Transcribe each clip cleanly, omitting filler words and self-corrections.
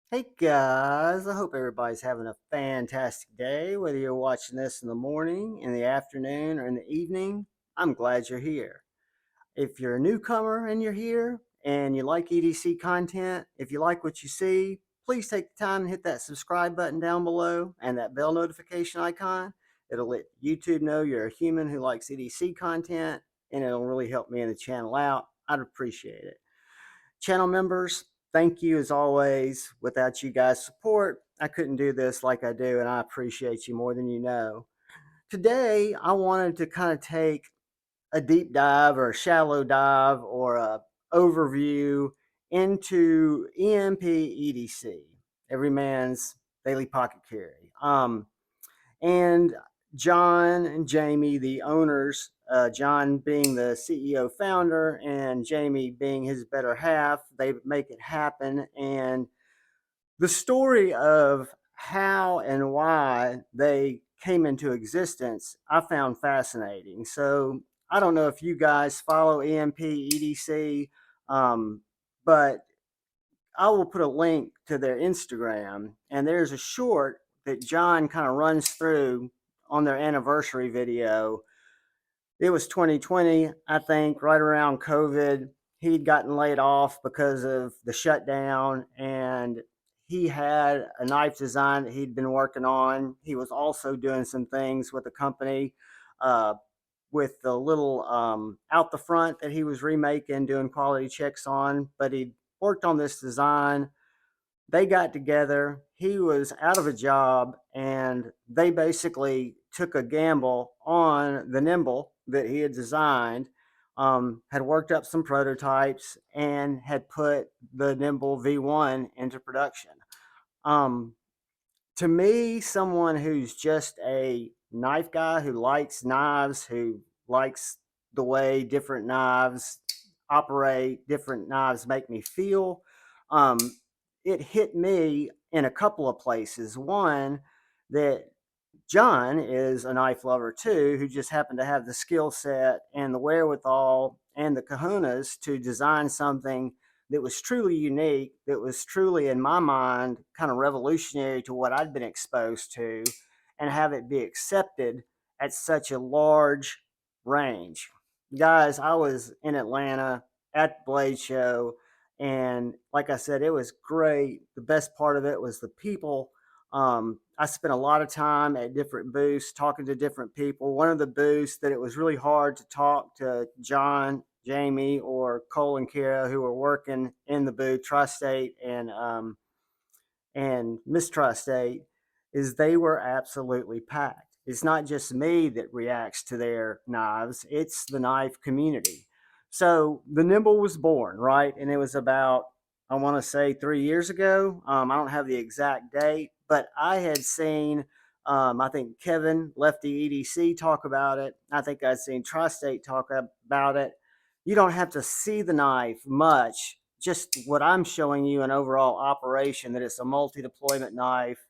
Hey guys, I hope everybody's having a fantastic day, whether you're watching this in the morning, in the afternoon, or in the evening. I'm glad you're here. If you're a newcomer and you're here and you like EDC content, if you like what you see, please take the time and hit that subscribe button down below and that bell notification icon. It'll let YouTube know you're a human who likes EDC content, and it'll really help me and the channel out. I'd appreciate it. Channel members, thank you as always. Without you guys' support, I couldn't do this like I do, and I appreciate you more than you know. Today, I wanted to kind of take a deep dive or a shallow dive or a overview into EMP EDC, Everyman's Daily Pocket Carry. And John and Jamie, the owners, John being the CEO founder and Jamie being his better half, they make it happen. And the story of how and why they came into existence, I found fascinating. So I don't know if you guys follow EMP EDC, but I will put a link to their Instagram, and there's a short that John kind of runs through on their anniversary video. It was 2020, I think, right around COVID. He'd gotten laid off because of the shutdown, and he had a knife design that he'd been working on. He was also doing some things with the company, uh, with the little out the front that he was remaking, doing quality checks on. But he worked on this design. They got together. He was out of a job, and they basically took a gamble on the Nymble that he had designed, had worked up some prototypes, and had put the Nymble V1 into production. Um, to me, someone who's just a knife guy who likes knives, who likes the way different knives operate, different knives make me feel, um, it hit me in a couple of places. One, that John is a knife lover too, who just happened to have the skill set and the wherewithal and the kahunas to design something that was truly unique, that was truly, in my mind, kind of revolutionary to what I'd been exposed to, and have it be accepted at such a large range. Guys, I was in Atlanta at the Blade Show, and like I said, it was great. The best part of it was the people. I spent a lot of time at different booths talking to different people. One of the booths that it was really hard to talk to John, Jamie, or Cole and Kira, who were working in the booth, Tri-State and Miss Tri-State, is they were absolutely packed. It's not just me that reacts to their knives; it's the knife community. So the Nymble was born, right? And it was about, I want to say, 3 years ago. I don't have the exact date, but I had seen, I think Kevin, Lefty EDC, talk about it. I think I'd seen Tri-State talk about it. You don't have to see the knife much. Just what I'm showing you an overall operation, that it's a multi-deployment knife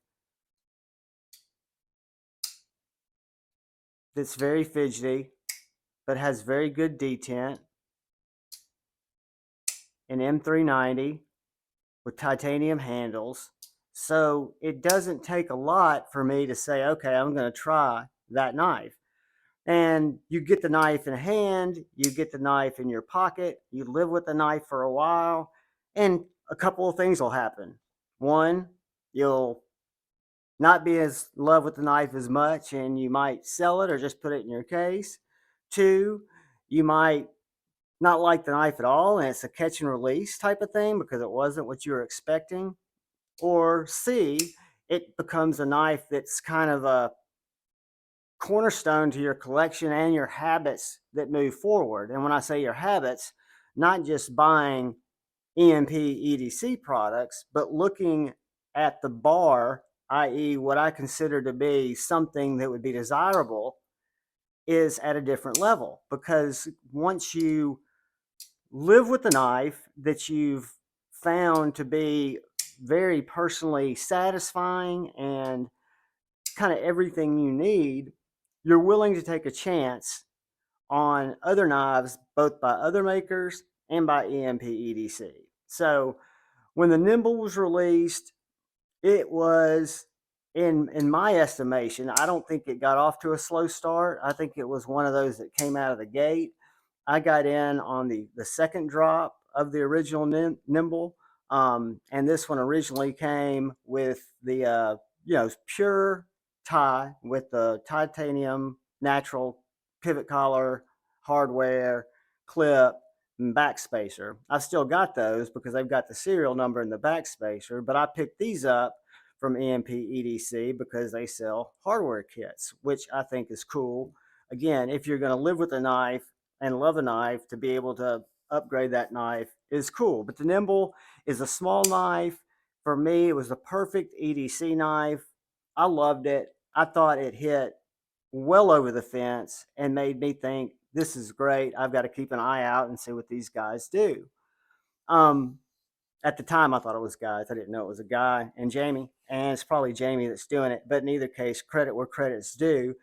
that's very fidgety, but has very good detent, an M390 with titanium handles. So it doesn't take a lot for me to say, okay, I'm going to try that knife. And you get the knife in hand, you get the knife in your pocket, you live with the knife for a while, and a couple of things will happen. One, you'll not be as in love with the knife as much, and you might sell it or just put it in your case. Two, you might not like the knife at all, and it's a catch and release type of thing because it wasn't what you were expecting. Or C, it becomes a knife that's kind of a cornerstone to your collection and your habits that move forward. And when I say your habits, not just buying EMP EDC products, but looking at the bar, i.e., what I consider to be something that would be desirable, is at a different level. Because once you live with the knife that you've found to be very personally satisfying and kind of everything you need, you're willing to take a chance on other knives, both by other makers and by EMP EDC. So when the Nymble was released, It was, in my estimation, I don't think it got off to a slow start. I think it was one of those that came out of the gate. I got in on the second drop of the original Nymble, and this one originally came with the pure tie with the titanium natural pivot collar hardware clip and backspacer. I've still got those because they've got the serial number in the backspacer, but I picked these up from EMP EDC because they sell hardware kits, which I think is cool. Again, if you're going to live with a knife and love a knife, to be able to upgrade that knife is cool. But the Nymble is a small knife. For me, it was the perfect EDC knife. I loved it. I thought it hit well over the fence and made me think, this is great. I've got to keep an eye out and see what these guys do. Um, at the time, I thought it was guys. I didn't know it was a guy and Jamie, and it's probably Jamie that's doing it. But in either case, credit where credit's due.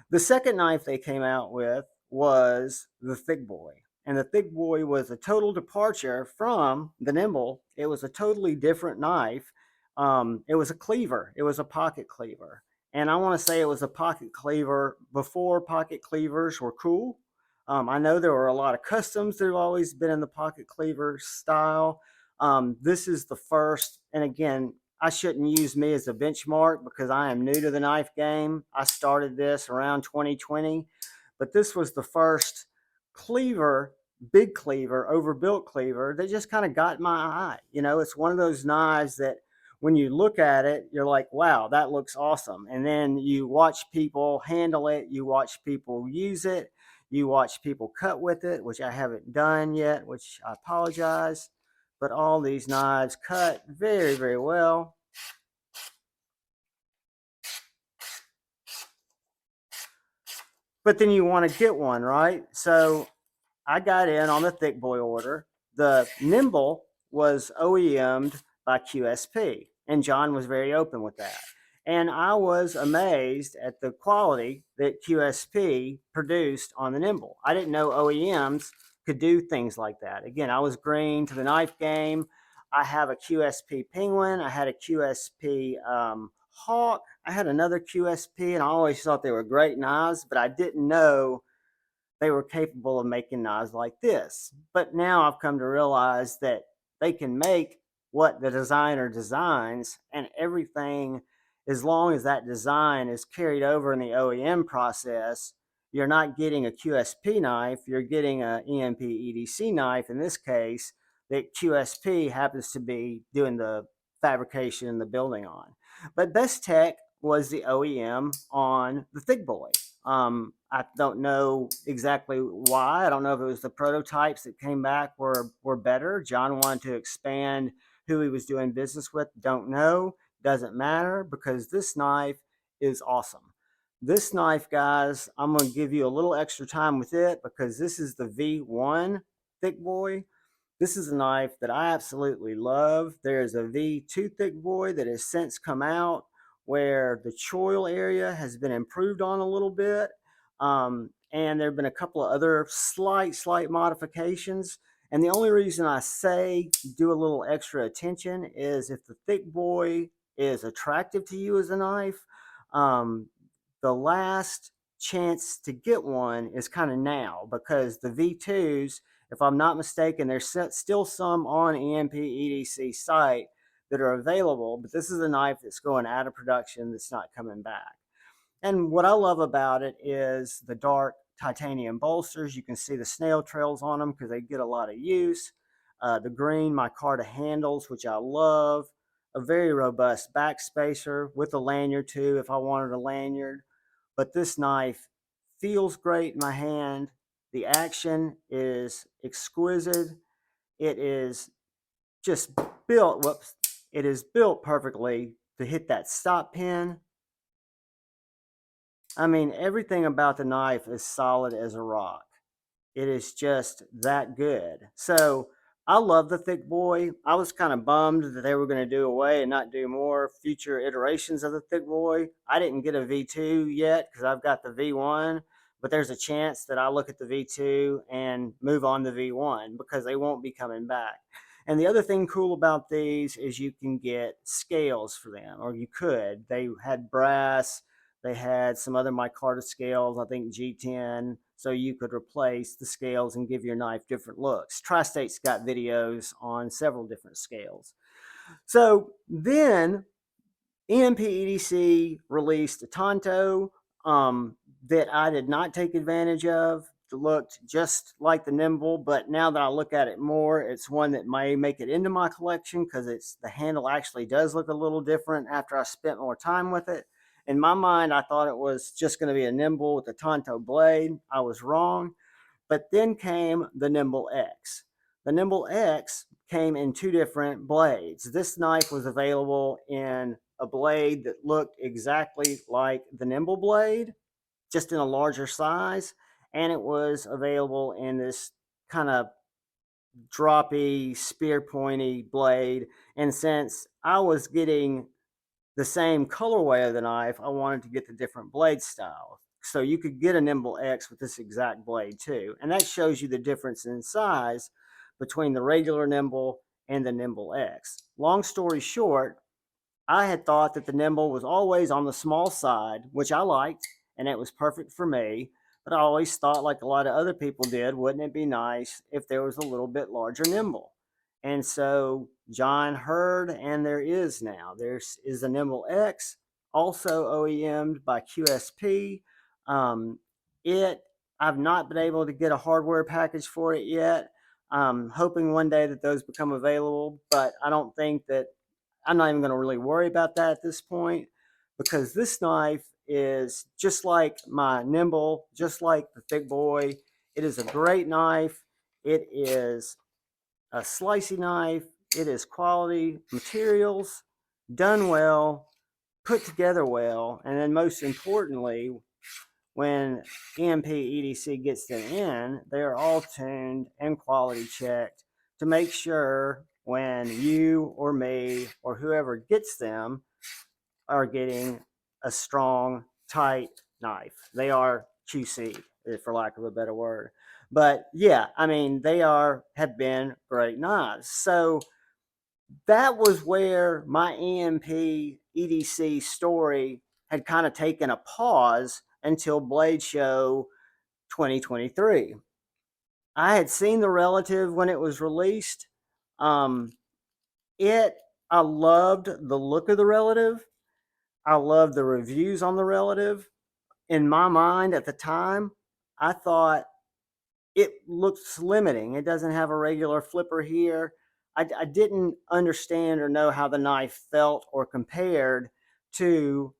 The second knife they came out with was the Thick Boy, and the Thick Boy was a total departure from the Nymble. It was a totally different knife. It was a cleaver. It was a pocket cleaver, and I want to say it was a pocket cleaver before pocket cleavers were cool. I know there were a lot of customs that have always been in the pocket cleaver style. This is the first, and again, I shouldn't use me as a benchmark because I am new to the knife game. I started this around 2020, but this was the first cleaver, big cleaver, overbuilt cleaver that just kind of got my eye. It's one of those knives that when you look at it, you're like, wow, that looks awesome. And then you watch people handle it, you watch people use it, you watch people cut with it, which I haven't done yet, which I apologize. But all these knives cut very, very well. But then you want to get one, right? So I got in on the Thick Boy order. The Nymble was OEM'd by QSP, and John was very open with that. And I was amazed at the quality that QSP produced on the Nymble. I didn't know OEMs could do things like that. Again, I was green to the knife game. I have a QSP Penguin. I had a QSP Hawk. I had another QSP, and I always thought they were great knives, but I didn't know they were capable of making knives like this. But now I've come to realize that they can make what the designer designs, and everything, as long as that design is carried over in the OEM process, you're not getting a QSP knife, you're getting an EMP EDC knife in this case, that QSP happens to be doing the fabrication and the building on. But Best Tech was the OEM on the Thick Boy. I don't know exactly why. I don't know if it was the prototypes that came back were better. John wanted to expand who he was doing business with. Don't know. Doesn't matter because this knife is awesome. This knife, guys, I'm going to give you a little extra time with it because this is the V1 Thick Boy. This is a knife that I absolutely love. There's a V2 Thick Boy that has since come out where the choil area has been improved on a little bit. And there have been a couple of other slight modifications. And the only reason I say do a little extra attention is if the Thick Boy is attractive to you as a knife, um, the last chance to get one is kind of now because the V2s, if I'm not mistaken, there's still some on EMP EDC site that are available, but this is a knife that's going out of production that's not coming back. And what I love about it is the dark titanium bolsters. You can see the snail trails on them because they get a lot of use. The green micarta handles, which I love. A very robust backspacer with a lanyard too if I wanted a lanyard. But this knife feels great in my hand. The action is exquisite. It is just built, whoops, it is built perfectly to hit that stop pin. I mean, everything about the knife is solid as a rock. It is just that good. So I love the Thick Boy. I was kind of bummed that they were going to do away and not do more future iterations of the Thick Boy. I didn't get a V2 yet because I've got the V1, but there's a chance that I look at the V2 and move on to V1 because they won't be coming back. And the other thing cool about these is you can get scales for them, or you could. They had brass, they had some other micarta scales, I think G10, so you could replace the scales and give your knife different looks. Tri-State's got videos on several different scales. So then EMP EDC released a Tonto that I did not take advantage of. It looked just like the Nymble, but now that I look at it more, it's one that may make it into my collection because the handle actually does look a little different after I spent more time with it. In my mind, I thought it was just going to be a Nymble with a Tonto blade. I was wrong. But then came the Nymble X. The Nymble X came in two different blades. This knife was available in a blade that looked exactly like the Nymble blade, just in a larger size, and it was available in this kind of droppy, spear pointy blade. And since I was getting the same colorway of the knife, I wanted to get the different blade style. So you could get a Nymble X with this exact blade too. And that shows you the difference in size between the regular Nymble and the Nymble X. Long story short, I had thought that the Nymble was always on the small side, which I liked, and it was perfect for me. But I always thought, like a lot of other people did, wouldn't it be nice if there was a little bit larger Nymble? And so John heard, and there is now. There is a Nymble X, also OEM'd by QSP. Um, it I've not been able to get a hardware package for it yet. I'm hoping one day that those become available, but I don't think that I'm not even going to really worry about that at this point because this knife is just like my Nymble, just like the Thick Boy. It is a great knife. It is a slicey knife. It is quality materials, done well, put together well, and then most importantly, when EMP EDC gets them in, they are all tuned and quality checked to make sure when you or me or whoever gets them are getting a strong, tight knife. They are QC, for lack of a better word. But yeah, I mean, have been great knives. So that was where my EMP EDC story had kind of taken a pause until Blade Show 2023. I had seen the Relative when it was released. Um, it I loved the look of the Relative. I loved the reviews on the Relative. In my mind at the time, I thought it looks limiting. It doesn't have a regular flipper here. I didn't understand or know how the knife felt or compared to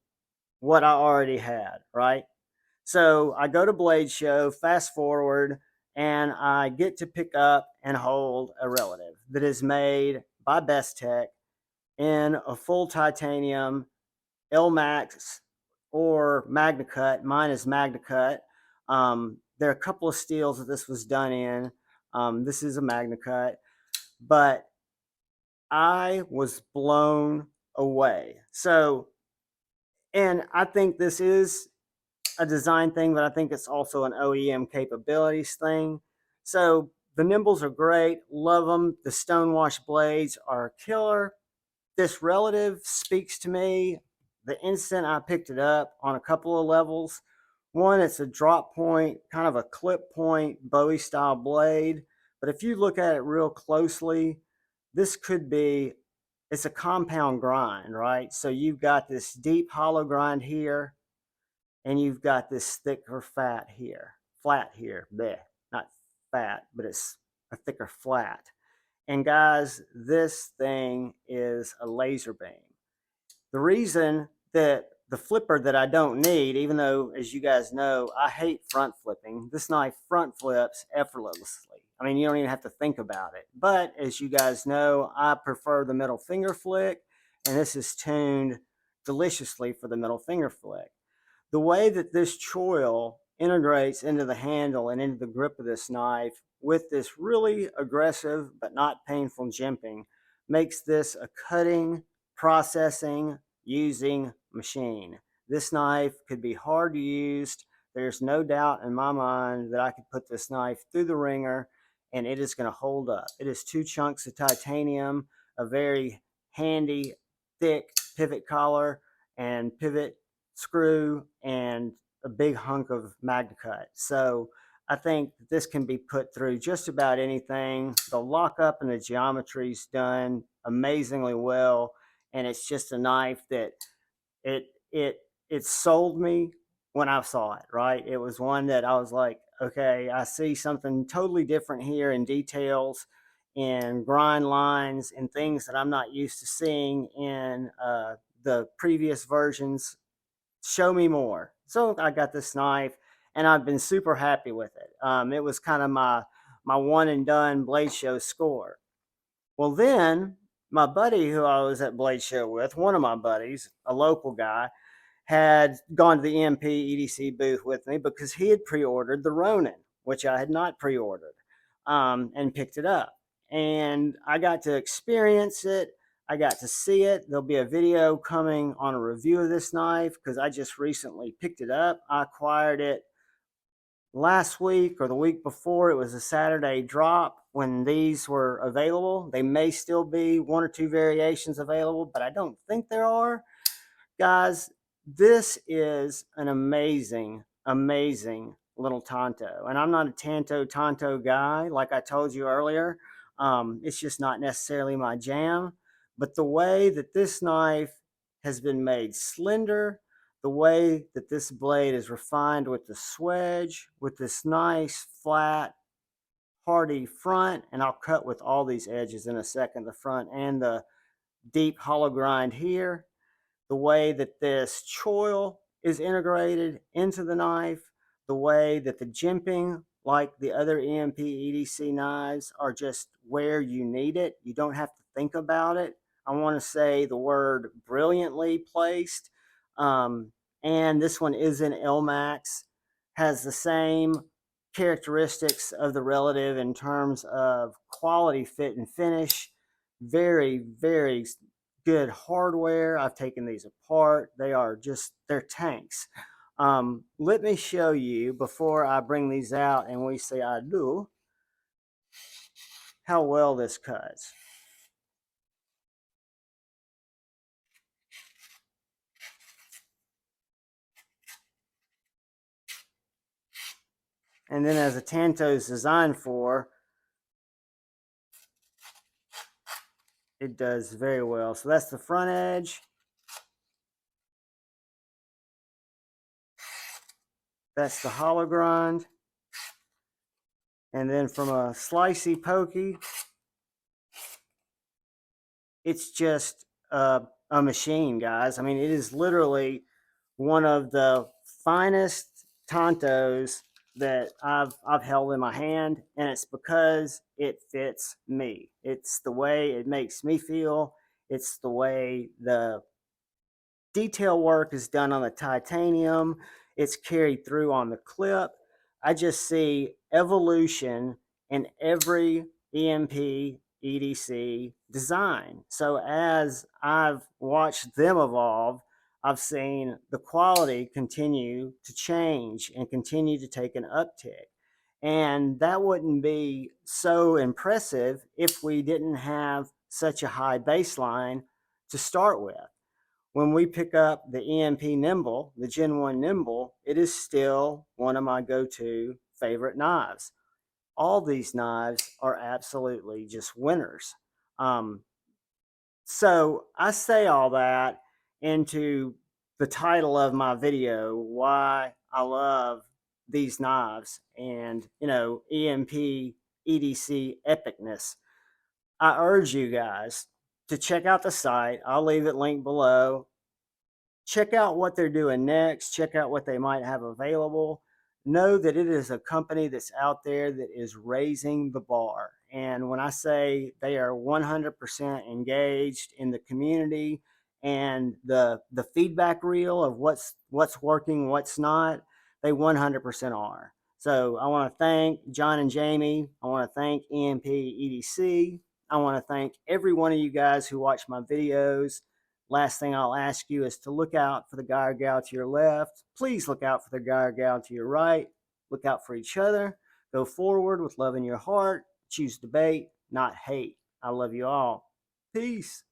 what I already had, right? So I go to Blade Show, fast forward, and I get to pick up and hold a Relative that is made by Best Tech in a full titanium L-Max or Magna Cut. Mine is Magna Cut. There are a couple of steels that this was done in. This is a Magna Cut, but I was blown away. So, and I think this is a design thing, but I think it's also an OEM capabilities thing. So the Nymbles are great. Love them. The Stonewash blades are killer. This Relative speaks to me the instant I picked it up on a couple of levels. One, it's a drop point, kind of a clip point Bowie style blade. But if you look at it real closely, this could be, it's a compound grind, right? So you've got this deep hollow grind here, and you've got this thicker flat here, bleh, not fat, but it's a thicker flat. And guys, this thing is a laser beam. The reason that the flipper that I don't need, even though, as you guys know, I hate front flipping, this knife front flips effortlessly. I mean, you don't even have to think about it. But as you guys know, I prefer the middle finger flick, and this is tuned deliciously for the middle finger flick. The way that this choil integrates into the handle and into the grip of this knife with this really aggressive but not painful jimping makes this a cutting, processing, using machine. This knife could be hard used. There's no doubt in my mind that I could put this knife through the ringer and it is going to hold up. It is 2 chunks of titanium, a very handy, thick pivot collar and pivot screw, and a big hunk of MagnaCut. So I think this can be put through just about anything. The lockup and the geometry's done amazingly well, and it's just a knife that it it it sold me when I saw it. Right, it was one that I was like, okay, I see something totally different here in details, in grind lines, and things that I'm not used to seeing in the previous versions. Show me more. So I got this knife, and I've been super happy with it. It was kind of my one and done Blade Show score. Well, then my buddy who I was at Blade Show with, one of my buddies, a local guy, had gone to the EMP EDC booth with me because he had pre-ordered the Ronin, which I had not pre-ordered, and picked it up. And I got to experience it. I got to see it. There'll be a video coming on a review of this knife because I just recently picked it up. I acquired it last week or the week before. It was a Saturday drop when these were available. They may still be 1 or 2 variations available, but I don't think there are. Guys, this is an amazing, amazing little Tonto. And I'm not a Tonto guy, like I told you earlier. It's just not necessarily my jam. But the way that this knife has been made slender, the way that this blade is refined with the swedge, with this nice, flat, hardy front, and I'll cut with all these edges in a second, the front and the deep hollow grind here, the way that this choil is integrated into the knife, the way that the jimping, like the other EMP EDC knives, are just where you need it. You don't have to think about it. I want to say the word brilliantly placed. And this one is in LMAX, has the same characteristics of the relative in terms of quality, fit, and finish. Very, very good hardware. I've taken these apart. They're tanks. Let me show you before I bring these out and we say I do, how well this cuts. And then as a Tonto is designed for, it does very well. So that's the front edge. That's the hollow grind. And then from a slicey pokey, it's just a machine, guys. I mean, it is literally one of the finest Tontos that I've held in my hand, and it's because it fits me. It's the way it makes me feel. It's the way the detail work is done on the titanium. It's carried through on the clip. I just see evolution in every EMP EDC design. So as I've watched them evolve, I've seen the quality continue to change and continue to take an uptick. And that wouldn't be so impressive if we didn't have such a high baseline to start with. When we pick up the EMP Nymble, the Gen 1 Nymble, it is still one of my go-to favorite knives. All these knives are absolutely just winners. So I say all that into the title of my video, why I love these knives and, EMP EDC epicness. I urge you guys to check out the site. I'll leave it linked below. Check out what they're doing next. Check out what they might have available. Know that it is a company that's out there that is raising the bar. And when I say they are 100% engaged in the community and the feedback reel of what's working, what's not, they 100% are. So I want to thank John and Jamie. I want to thank EMP EDC. I want to thank every one of you guys who watch my videos. Last thing I'll ask you is to look out for the guy or gal to your left. Please look out for the guy or gal to your right. Look out for each other. Go forward with love in your heart. Choose debate, not hate. I love you all. Peace.